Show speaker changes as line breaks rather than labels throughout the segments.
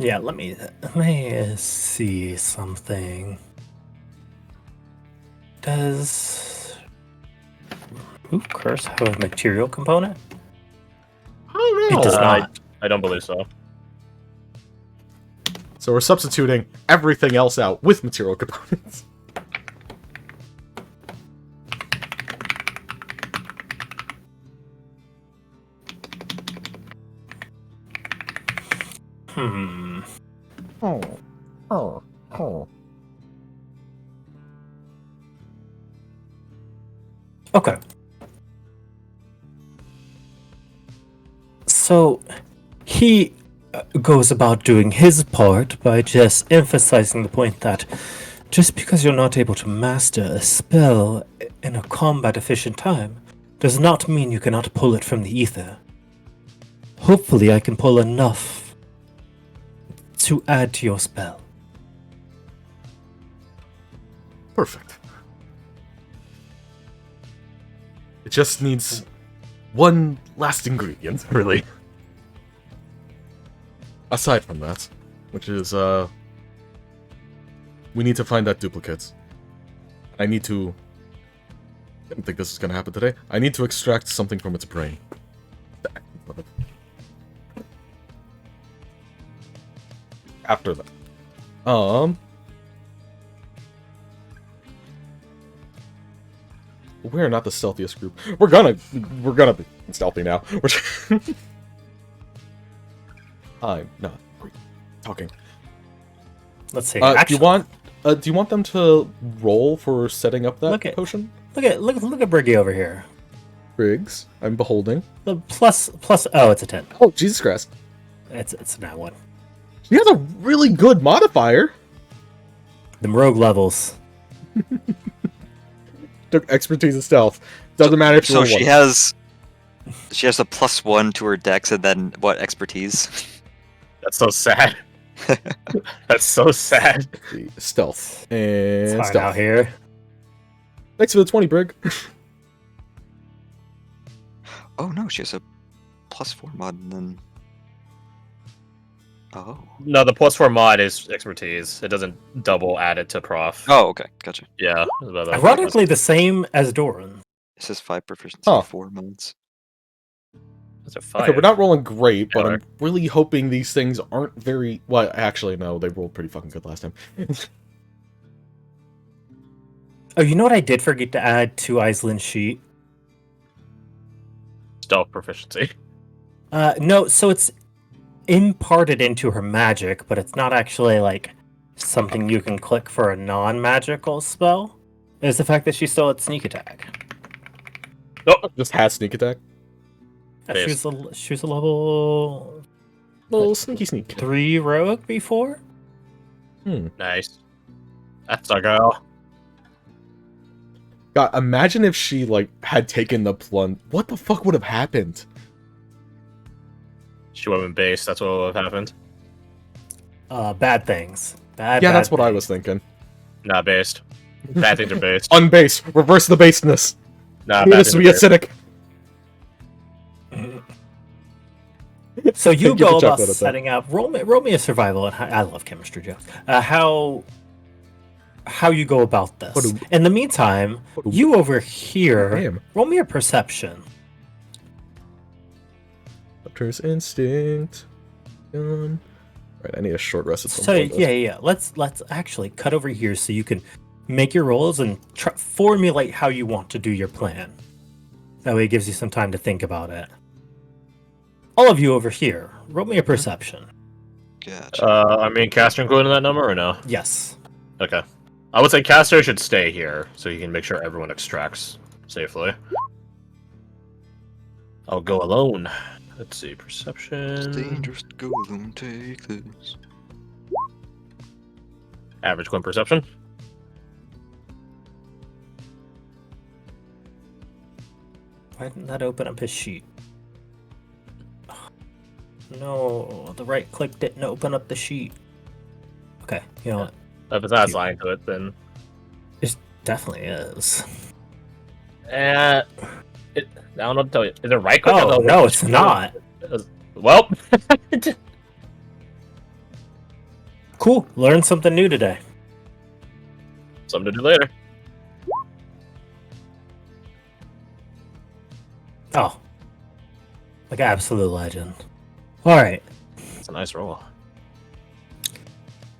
Yeah, let me see something. Does Curse have a material component?
I don't
It
know.
does not.
I don't believe so.
So we're substituting everything else out with material components.
Hmm.
Oh.
Okay. So he goes about doing his part by just emphasizing the point that just because you're not able to master a spell in a combat efficient time does not mean you cannot pull it from the ether. Hopefully I can pull enough to add to your spell.
Perfect. It just needs one last ingredient, really. Aside from that, which is, we need to find that duplicate. I didn't think this was gonna happen today. I need to extract something from its brain. After that. We're not the stealthiest group. We're gonna be stealthy now. I'm not talking.
Let's see.
Do you want them to roll for setting up that potion?
Look at Briggy over here.
Briggs, I'm beholding.
The plus. Oh, it's a 10.
Oh, Jesus Christ!
It's not one.
He has a really good modifier.
The rogue levels.
Took expertise and stealth. Doesn't matter if you
So
roll
she
one.
has a +1 to her dex, and then what, expertise?
That's so sad. That's so sad.
Stealth and
It's hard
stealth.
out here.
Thanks for the 20, Brig.
Oh no, she has a +4 mod, and then
No, the +4 mod is expertise. It doesn't double add it to prof.
Oh, okay, gotcha.
Yeah.
Ironically, the same as Doran.
It says 5 proficiency,
Huh.
4 mods.
That's a 5.
Okay, we're not rolling great, but
Yeah,
I'm really hoping these things aren't very... Well, actually, no, they rolled pretty fucking good last time.
Oh, you know what I did forget to add to Aislin's sheet?
Stealth proficiency.
No, so it's imparted into her magic, but it's not actually like something you can click for a non-magical spell. Is the fact that she still had sneak attack.
Just has sneak attack.
She was a level
Little sneaky sneak.
3 rogue before.
Nice. That's our girl.
God, imagine if she, like, had taken the plunge. What the fuck would have happened?
She would have been based. That's what would have happened.
Bad things.
Yeah, that's what I was thinking.
Not based. Bad things are based.
Unbased. Reverse the basedness.
Nah,
Need
bad
us to
things
be
are based.
acidic.
So you
Give the
go about
chocolate at that.
setting up. Roll me a survival. And I love chemistry jokes. How you go about this. In the meantime, you over here,
Damn.
roll me a perception.
Raptor's instinct. Right, I need a short rest at some
So
point.
yeah. Let's actually cut over here so you can make your rolls and formulate how you want to do your plan. That way it gives you some time to think about it. All of you over here, roll me a perception.
Gotcha.
I mean, Caster included in that number or no?
Yes.
Okay. I would say Caster should stay here so he can make sure everyone extracts safely. I'll go alone. Let's see, perception.
It's dangerous to go alone, take this.
Average Quinn perception.
Why didn't that open up his sheet? No, the right click didn't open up the sheet. Okay, you know what?
If it's not assigned to it, then
It definitely is.
I don't know what to tell you. Is it right click?
Oh, no, it's not.
Well,
Cool. Learned something new today.
Something to do later.
Oh. Like absolute legend. Alright.
It's a nice roll.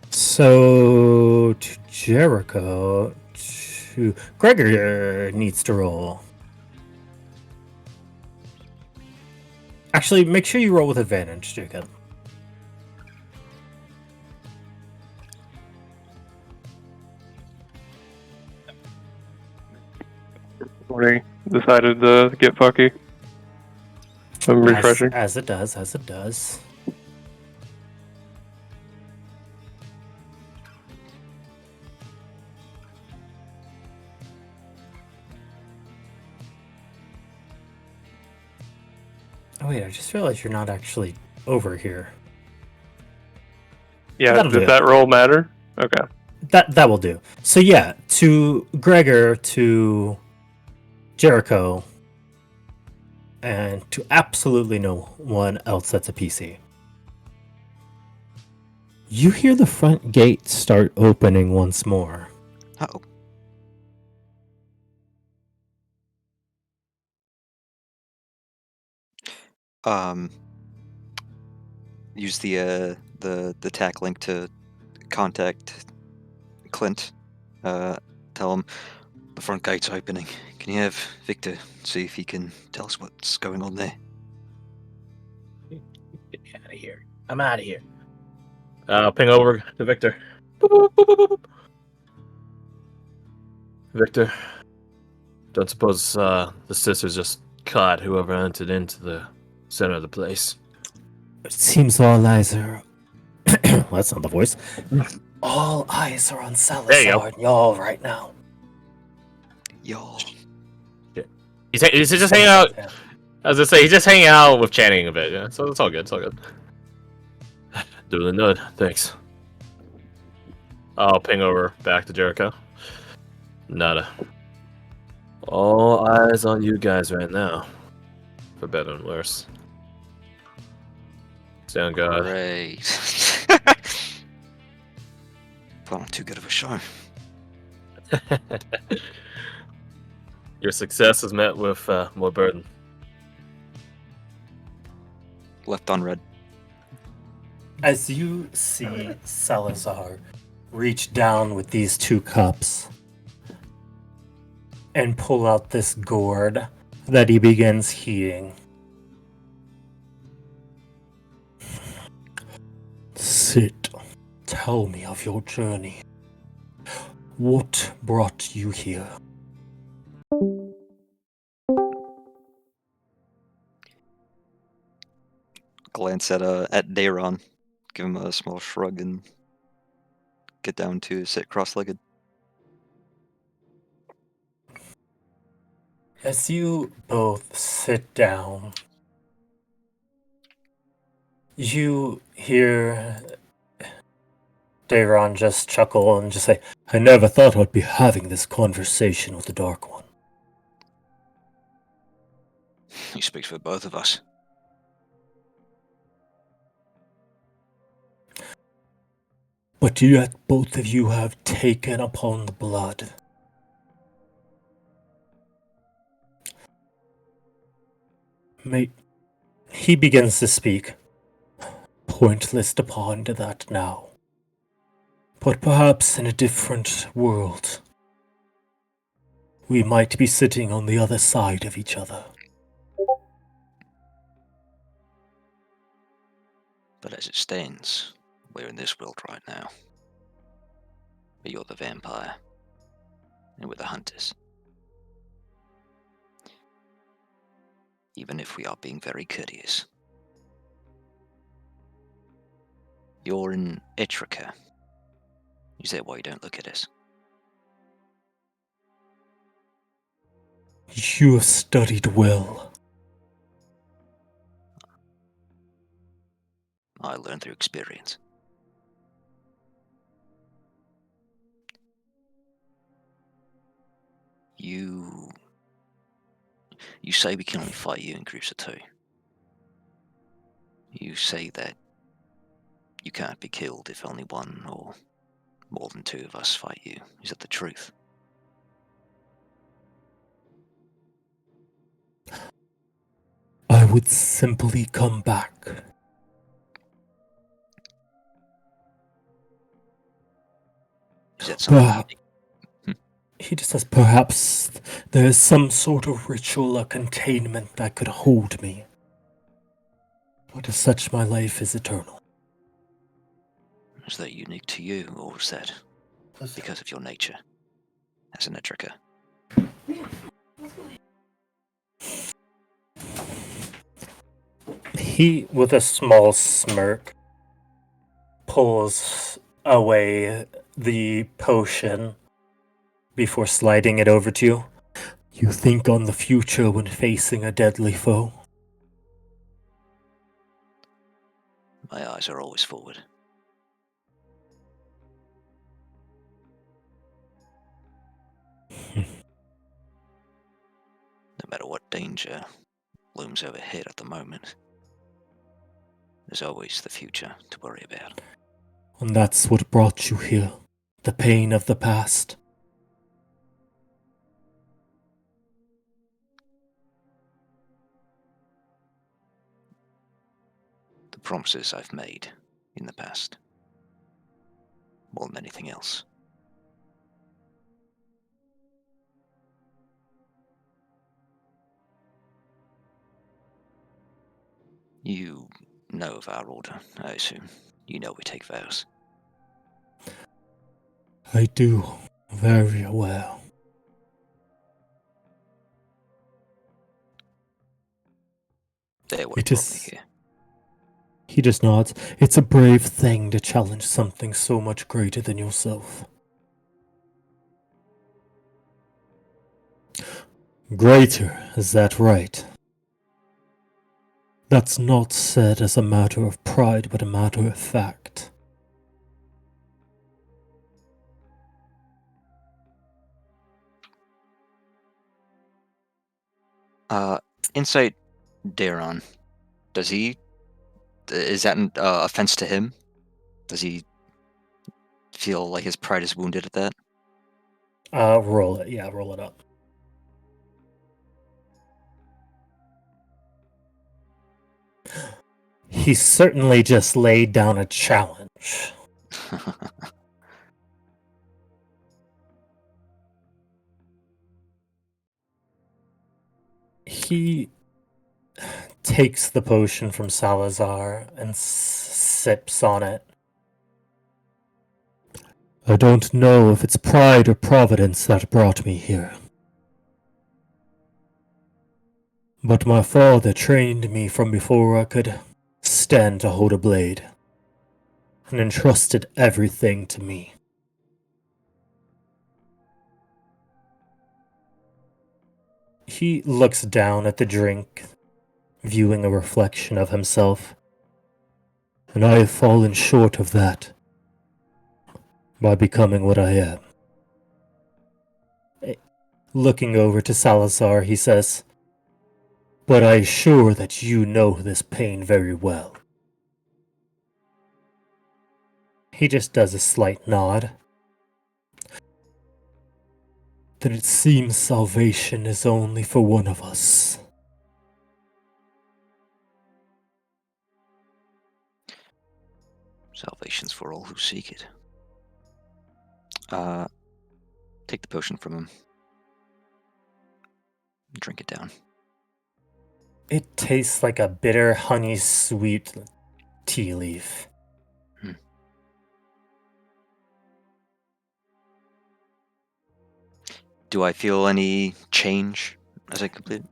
So to Jericho, to Gregor needs to roll. Actually, make sure you roll with advantage, Jacob.
Morning. Decided to get fucky. I'm refreshing.
As it does, as it does. Oh wait, I just realized you're not actually over here.
Yeah,
That'll
does
do.
that roll matter? Okay.
That will do. So yeah, to Gregor, to Jericho, and to absolutely no one else that's a PC. You hear the front gate start opening once more.
Uh-oh. Use the tack link to contact Clint. Tell him the front gate's opening. Can you have Victor see if he can tell us what's going on there?
Get me out of here. I'm out of here. I'll ping over to Victor. Boop, boop, boop, boop, boop. Victor, don't suppose the sisters just caught whoever entered into the center of the place?
It seems all eyes are. Well, that's not the voice. All eyes are on
There you go.
Salazar and y'all right now.
Y'all.
He's just hanging out. As I say, he's just hanging out with Channing a bit. Yeah, so it's all good. It's all good. Doing the nud. Thanks. I'll ping over back to Jericho. Nada. All eyes on you guys right now. For better and worse. Stay on guard.
Great. Put on too good of a show.
Your success is met with more burden.
Left on red.
As you see Salazar reach down with these two cups and pull out this gourd that he begins heating. Sit. Tell me of your journey. What brought you here?
Glance at Dayron. Give him a small shrug and get down to sit cross-legged.
As you both sit down, you hear Dayron just chuckle and just say, I never thought I'd be having this conversation with the Dark One.
He speaks for both of us.
But yet both of you have taken upon the blood. Mate, he begins to speak. Pointless to ponder that now. But perhaps in a different world, we might be sitting on the other side of each other.
But as it stands, we're in this world right now. But you're the vampire. And we're the hunters. Even if we are being very courteous. You're in Etrica. Is that why you don't look at us?
You have studied well.
I learned through experience. You say we can only fight you in groups of two. You say that you can't be killed if only one or more than two of us fight you. Is that the truth?
I would simply come back.
Is that something?
He just says, perhaps there is some sort of ritual or containment that could hold me. But as such, my life is eternal.
Is that unique to you, or is that because of your nature as an Edrica?
He, with a small smirk, pulls away the potion before sliding it over to you. You think on the future when facing a deadly foe?
My eyes are always forward. No matter what danger looms overhead at the moment, there's always the future to worry about.
And that's what brought you here. The pain of the past.
The promises I've made in the past, more than anything else. You know of our order, I assume. You know we take vows.
I do. Very well.
They're what
It
brought me
is-
here.
He just nods. It's a brave thing to challenge something so much greater than yourself. Greater, is that right? That's not said as a matter of pride, but a matter of fact.
Insight, Daron. Is that an offense to him? Does he feel like his pride is wounded at that?
Roll it. Yeah, roll it up. He certainly just laid down a challenge. He takes the potion from Salazar and sips on it. I don't know if it's pride or providence that brought me here. But my father trained me from before I could stand to hold a blade, and entrusted everything to me. He looks down at the drink, viewing a reflection of himself, and I have fallen short of that by becoming what I am. Looking over to Salazar, he says, but I assure that you know this pain very well. He just does a slight nod. Then it seems salvation is only for one of us.
Salvation's for all who seek it. Take the potion from him. Drink it down.
It tastes like a bitter, honey-sweet tea leaf.
Do I feel any change as I complete?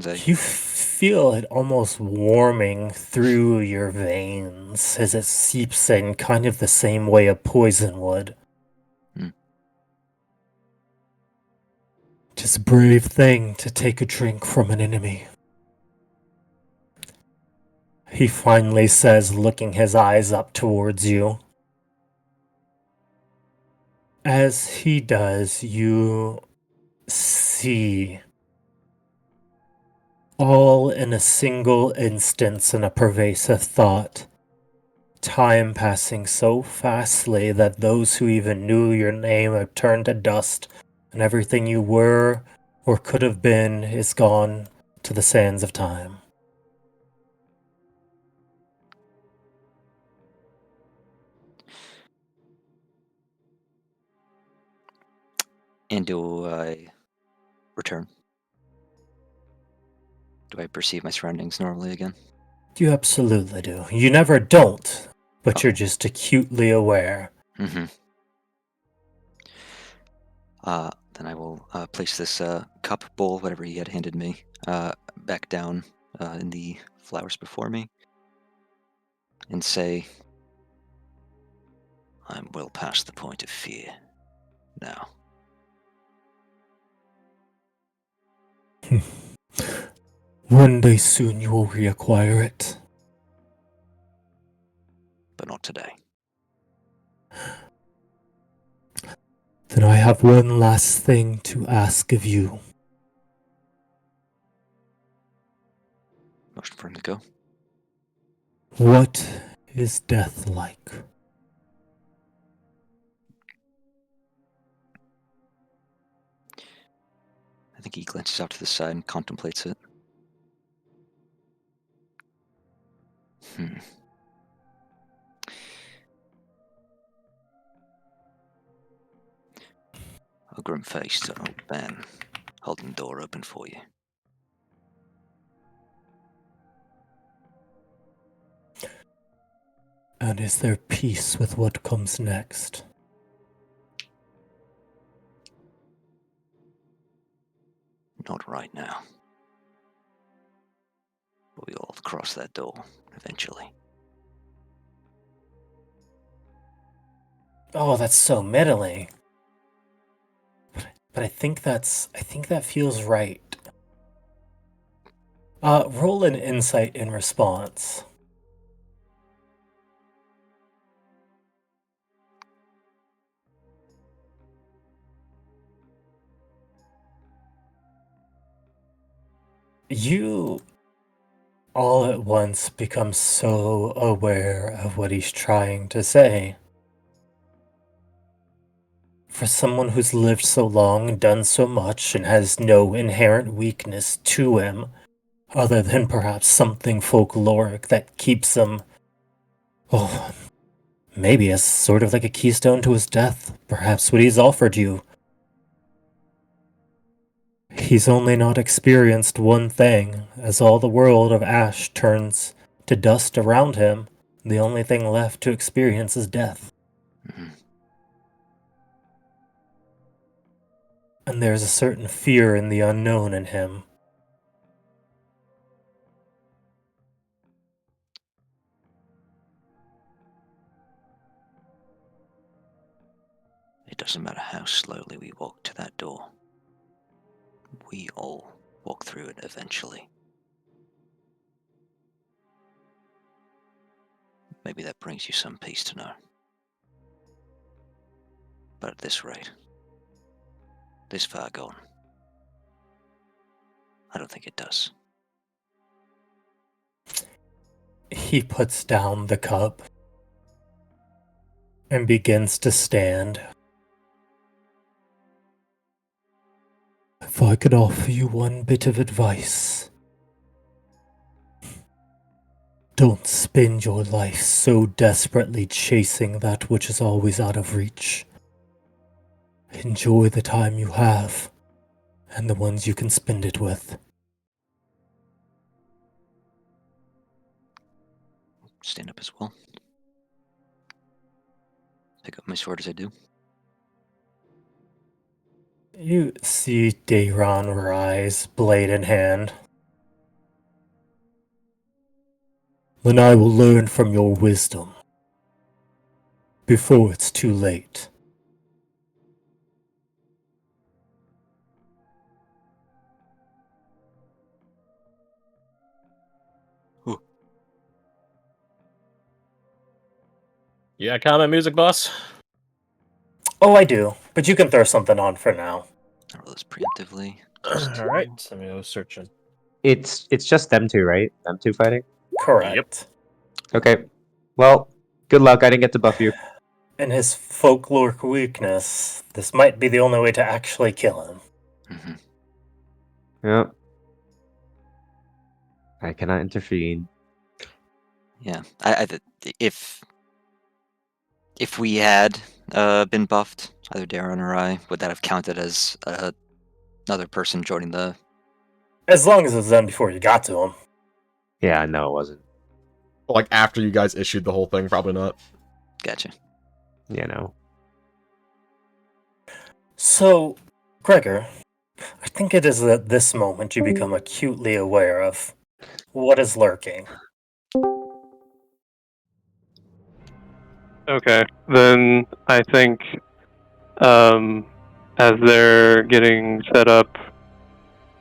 You feel it almost warming through your veins as it seeps in kind of the same way a poison would. It's a brave thing to take a drink from an enemy. He finally says, looking his eyes up towards you. As he does, you see, all in a single instance and a pervasive thought, Time passing so fastly that those who even knew your name have turned to dust, and everything you were or could have been is gone to the sands of time.
And do I return? Do I perceive my surroundings normally again?
You absolutely do. You never don't, but
Oh.
you're just acutely aware.
Mm-hmm. Then I will place this cup, bowl, whatever he had handed me, back down in the flowers before me, and say, I'm well past the point of fear now.
One day soon you will reacquire it.
But not today.
Then I have one last thing to ask of you.
Motion for him to go.
What is death like?
I think he glances out to the side and contemplates it. A grim-faced old man holding the door open for you.
And is there peace with what comes next?
Not right now. But we all cross that door eventually.
Oh, that's so middling. But I think that feels right. Roll an insight in response. You all at once become so aware of what he's trying to say. For someone who's lived so long, done so much, and has no inherent weakness to him, other than perhaps something folkloric that keeps him, oh, maybe as sort of like a keystone to his death, perhaps what he's offered you. He's only not experienced one thing, as all the world of ash turns to dust around him. The only thing left to experience is death.
Mhm.
And there's a certain fear in the unknown in him.
It doesn't matter how slowly we walk to that door. We all walk through it eventually. Maybe that brings you some peace to know. But at this rate, this far gone, I don't think it does.
He puts down the cup and begins to stand. If I could offer you one bit of advice, don't spend your life so desperately chasing that which is always out of reach. Enjoy the time you have, and the ones you can spend it with.
Stand up as well. Pick up my sword as I do.
You see Dayron rise, blade in hand. Then I will learn from your wisdom, before it's too late.
You got combat music, boss?
Oh, I do, but you can throw something on for now.
I roll this preemptively.
All right, let me go searching.
It's just them two, right? Them two fighting.
Correct.
Okay. Well, Good luck. I didn't get to buff you.
In his folkloric weakness, this might be the only way to actually kill him.
Hmm.
Yeah. I cannot intervene.
Yeah. If we had been buffed, either Darren or I, would that have counted as another person joining the?
As long as it was done before you got to him.
Yeah, no, it wasn't.
Like after you guys issued the whole thing, probably not.
Gotcha.
You know.
So, Gregor, I think it is at this moment you become acutely aware of what is lurking.
Okay, then I think as they're getting set up,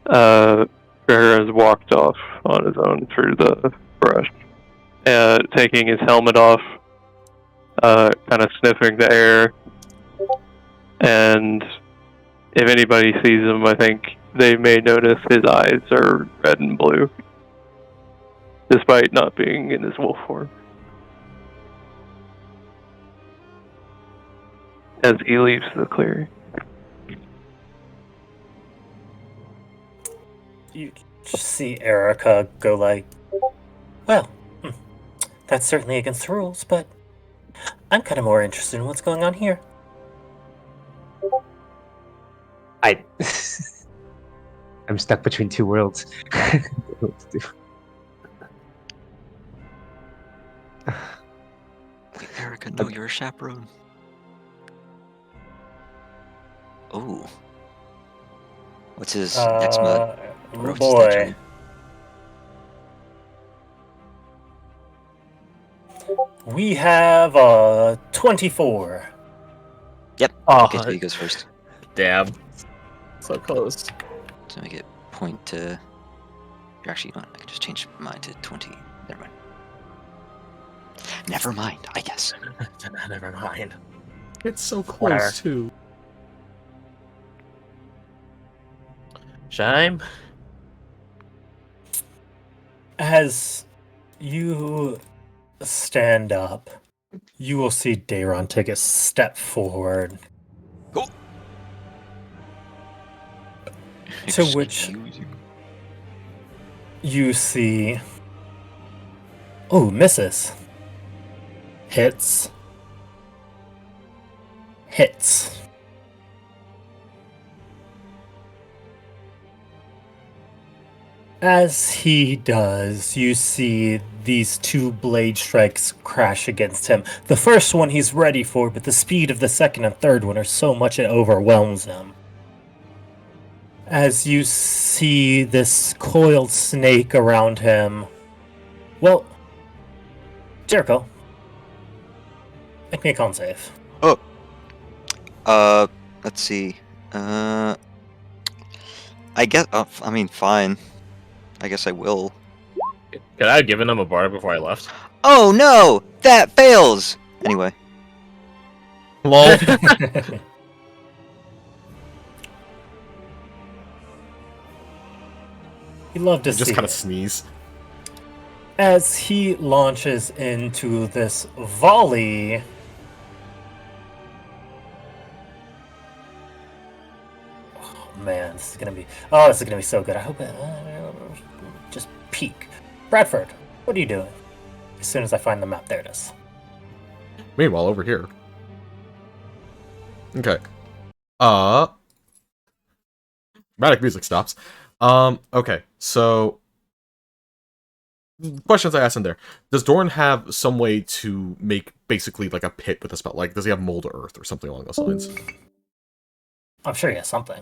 Gregor has walked off on his own through the brush, taking his helmet off, kind of sniffing the air, and if anybody sees him, I think they may notice his eyes are red and blue, despite not being in his wolf form. As he leaves the clearing.
You just see Erica go like, well, that's certainly against the rules, but I'm kind of more interested in what's going on here.
I'm stuck between two worlds. I don't know what to do.
Wait, Erica, no, you're a chaperone. Oh. What's his next mud? Or what's his next
Boy.
move?
We have 24.
Yep.
Oh,
Okay, he goes first.
damn. So close.
So I get point to. Actually, you know what? I can just change mine to 20. Never mind. Never mind, I guess.
Never mind.
It's so close
Whatever.
too.
Shame.
As you stand up, you will see Dayron take a step forward.
Oh.
To which you see. Oh, misses. Hits. Hits. As he does, you see these two blade strikes crash against him. The first one he's ready for, but the speed of the second and third one are so much it overwhelms him. As you see this coiled snake around him. Well, Jericho, make me a con save.
Let's see. I guess. I mean, fine. I guess I will.
Could I have given him a bar before I left?
Oh no! That fails! Anyway.
Lol.
He'd love to
Just
see
kind of
it.
sneeze.
As he launches into this volley. Oh man, this is gonna be. Oh, this is gonna be so good. I hope it. Just peek. Bradford, what are you doing? As soon as I find the map, there it is.
Meanwhile, over here. Okay. Dramatic music stops. Okay, so questions I asked in there. Does Doran have some way to make basically like a pit with a spell? Like, does he have mold earth or something along those lines?
I'm sure he has something.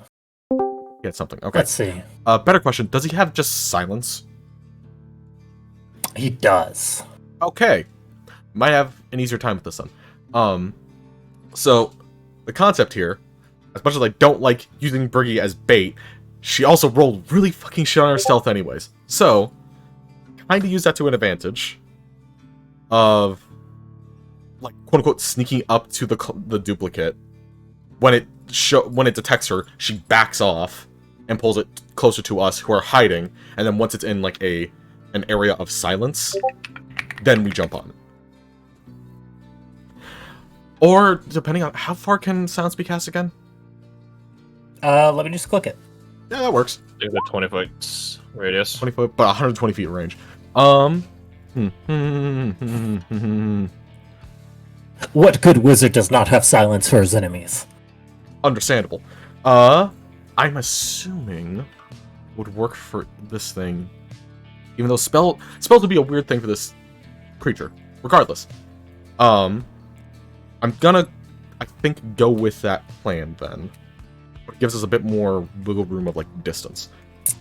He had something. Okay.
Let's see.
Better question. Does he have just silence?
He does.
Okay. Might have an easier time with this then. So the concept here, as much as I don't like using Briggy as bait, she also rolled really fucking shit on her stealth anyways. So, kinda use that to an advantage of, like, quote-unquote, sneaking up to the duplicate. When it detects her, she backs off and pulls it closer to us, who are hiding, and then once it's in, like, an area of silence, then we jump on. Or, depending on how far can silence be cast again?
Let me just click it.
Yeah, that works.
There's a 20-foot radius.
20 foot, but 120 feet range.
What good wizard does not have silence for his enemies?
Understandable. I'm assuming would work for this thing. Even though spell would be a weird thing for this creature. Regardless. I'm gonna, I think, go with that plan then. It gives us a bit more wiggle room of, like, distance.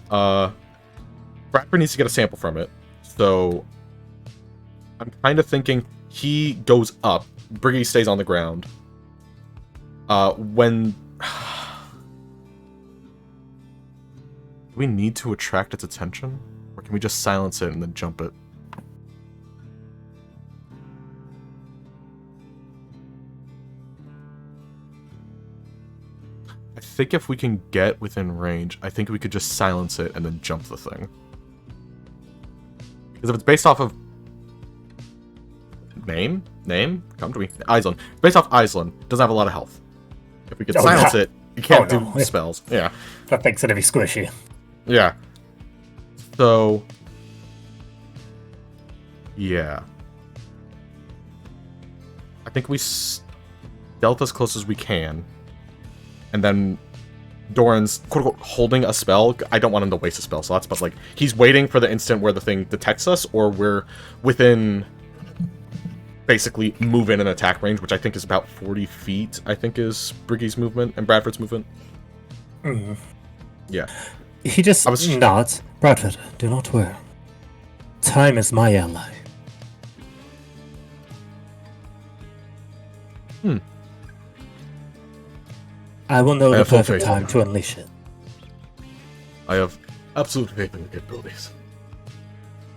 Bradford needs to get a sample from it, so I'm kind of thinking he goes up, Briggy stays on the ground. When... Do we need to attract its attention? Or can we just silence it and then jump it? I think if we can get within range, I think we could just silence it and then jump the thing. Because if it's based off of... Name? Come to me. Iceland. Based off Iceland, doesn't have a lot of health. If we could silence it, you can't do spells. Yeah.
That thing's gonna be squishy.
Yeah. So... Yeah. I think we stealth as close as we can. And then Doran's quote-unquote holding a spell. I don't want him to waste a spell slots, but like he's waiting for the instant where the thing detects us, or we're within basically move in and attack range, which I think is about 40 feet, I think is Briggy's movement and Bradford's movement.
Mm.
Yeah.
He just nods. Bradford, do not worry. Time is my ally. I will know the perfect time to unleash it.
I have absolute faith in your capabilities.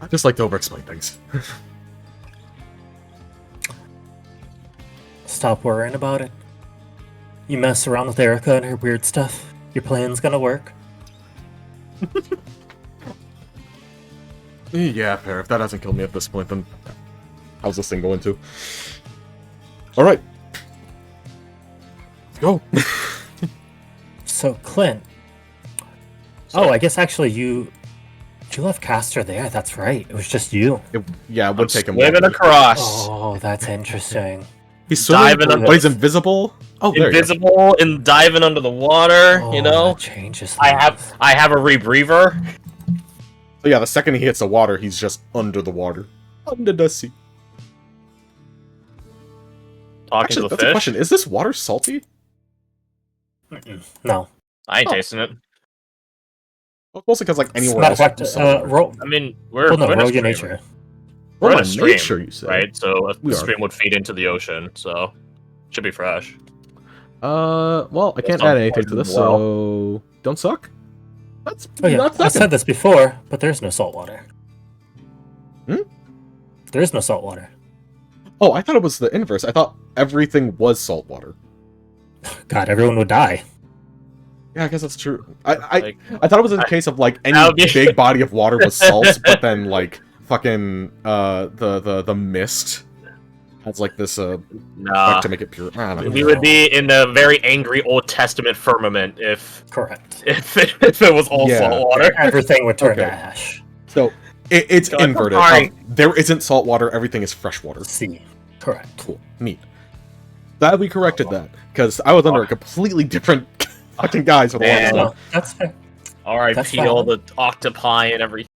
I just like to over-explain things.
Stop worrying about it. You mess around with Erica and her weird stuff, your plan's gonna work.
Yeah, fair. If that hasn't killed me at this point, then how's this thing going to? Alright. Let's go.
So, Clint. Oh, I guess actually you left Castor there. That's right. It was just you.
It would take him.
Swimming across.
Oh, that's interesting.
He's swimming,
diving
but he's invisible. Oh, there
invisible and diving under the water.
Oh,
you know,
that changes.
I have a rebreather.
So yeah, the second he hits the water, he's just under the water, under the sea.
Talking to a
that's
fish.
a question. Is this water salty?
No.
I ain't tasting it.
Well, mostly because like anywhere
Matter
else.
of fact,
is salty water.
roll.
I mean, we're
Well, no,
we're in a
roll your
stream,
nature.
We're in a
Roll nature,
stream,
you say?
right? So
We
the
are.
stream would feed into the ocean, so should be fresh.
Well, I can't
It's
add anything to this,
well.
so don't suck. That's
Oh yeah,
not
I
sucking.
said this before, but there's no salt water.
Hmm?
There is no salt water.
Oh, I thought it was the inverse. I thought everything was salt water.
God, everyone would die.
Yeah, I guess that's true. I
Like,
thought it was a case of like any
That would be-
big body of water was salt, but then like fucking the mist has like this
nah.
effect to make it pure. I don't know.
We would be in the very angry Old Testament firmament if
Correct.
it was all
Yeah.
salt water.
Everything would turn to
Okay.
ash.
So it's
God, I'm
inverted.
sorry.
There isn't salt water. Everything is fresh water.
Sea. Correct.
Cool. Neat. Glad we corrected that because I was under a completely different fucking guise for the
Man.
longest time.
That's fair.
R.I.P.
That's
all
valid.
the octopi and everything.